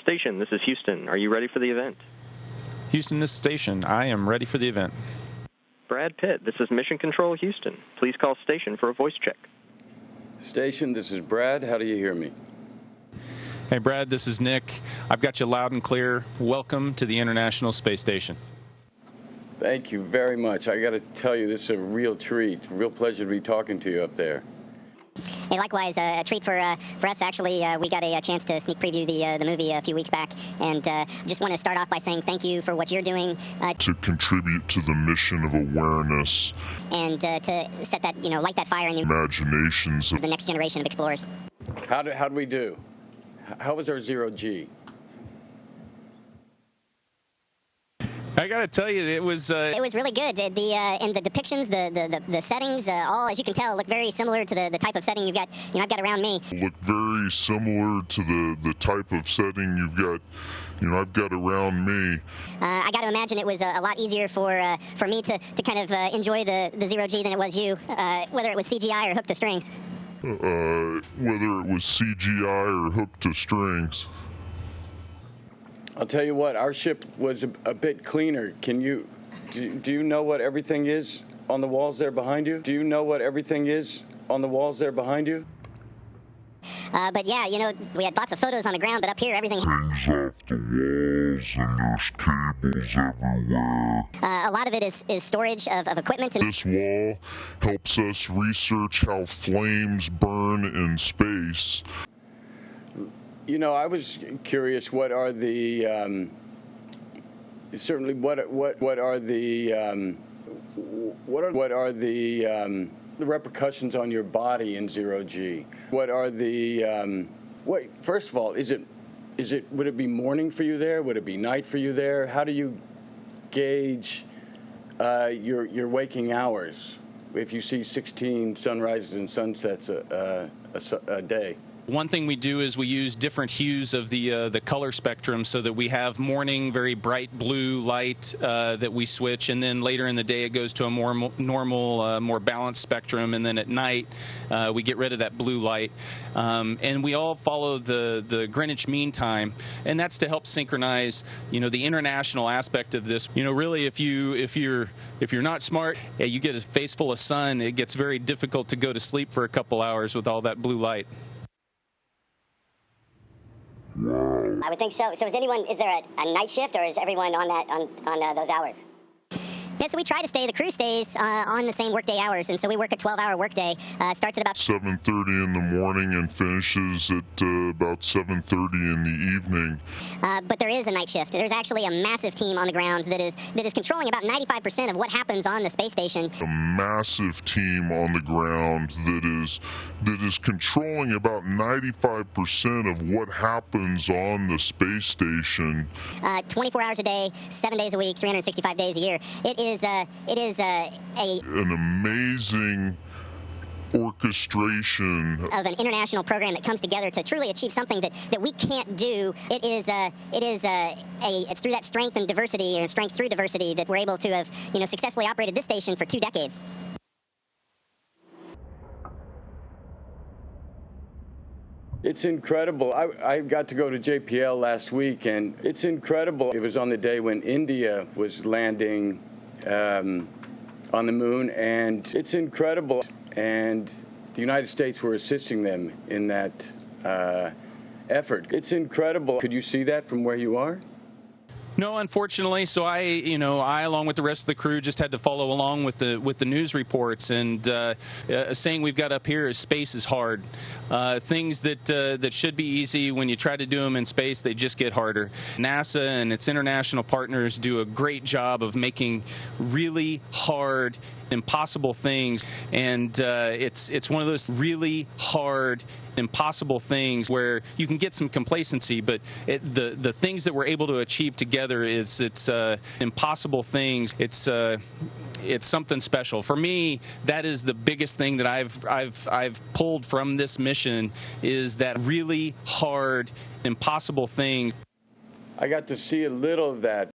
Station, this is Houston. Are you ready for the event? Houston, this is Station. I am ready for the event. Brad Pitt, this is Mission Control Houston. Please call Station for a voice check. Station, this is Brad. How do you hear me? Hey, Brad, this is Nick. I've got you loud and clear. Welcome to the International Space Station. Thank you very much. I got to tell you, this is a real treat. Real pleasure to be talking to you up there. Hey, likewise, a treat for us. Actually, we got a chance to sneak preview the movie a few weeks back, and just want to start off by saying thank you for what you're doing to contribute to the mission of awareness and to set that, light that fire in the imaginations of the next generation of explorers. How do we do? How was our zero-G? I got to tell you, it was really good. And the depictions, the settings, all, as you can tell, look very similar to the type of setting you've got. I've got around me. Look very similar to the type of setting you've got. I've got around me. I got to imagine it was a lot easier for me to kind of enjoy the zero-G than it was you, whether it was CGI or hooked to strings. Whether it was CGI or hooked to strings. I'll tell you what, our ship was a bit cleaner. Do you know what everything is on the walls there behind you? Do you know what everything is on the walls there behind you? But yeah, we had lots of photos on the ground, but up here everything hangs off the walls and there's cables everywhere. A lot of it is storage of equipment. And this wall helps us research how flames burn in space. I was curious. What are the certainly what are the repercussions on your body in zero-G? What are the first of all, would it be morning for you there? Would it be night for you there? How do you gauge your waking hours if you see 16 sunrises and sunsets a day? One thing we do is we use different hues of the color spectrum so that we have morning, very bright blue light that we switch, and then later in the day it goes to a more normal, more balanced spectrum, and then at night we get rid of that blue light. And we all follow the Greenwich Mean Time, and that's to help synchronize, the international aspect of this. Really, if you're not smart, you get a face full of sun, it gets very difficult to go to sleep for a couple hours with all that blue light. I would think so. So is there a night shift, or is everyone on those hours? Yeah, so we try to the crew stays on the same workday hours, and so we work a 12-hour workday. Starts at about 7:30 in the morning and finishes at about 7:30 in the evening. But there is a night shift. There's actually a massive team on the ground that is controlling about 95% of what happens on the space station. A massive team on the ground that is controlling about 95% of what happens on the space station. 24 hours a day, 7 days a week, 365 days a year. It is an amazing orchestration of an international program that comes together to truly achieve something that we can't do. It's through that strength and diversity, or strength through diversity, that we're able to have successfully operated this station for 2 decades. It's incredible. I got to go to JPL last week, and it's incredible. It was on the day when India was landing on the moon, and it's incredible. And the United States were assisting them in that effort. It's incredible. Could you see that from where you are? No, unfortunately. So I, along with the rest of the crew, just had to follow along with the news reports. And a saying we've got up here is space is hard. Things that should be easy, when you try to do them in space, they just get harder. NASA and its international partners do a great job of making really hard, impossible things, and it's one of those really hard, impossible things where you can get some complacency, but the things that we're able to achieve together it's impossible things. It's something special. For me, that is the biggest thing that I've pulled from this mission, is that really hard, impossible thing. I got to see a little of that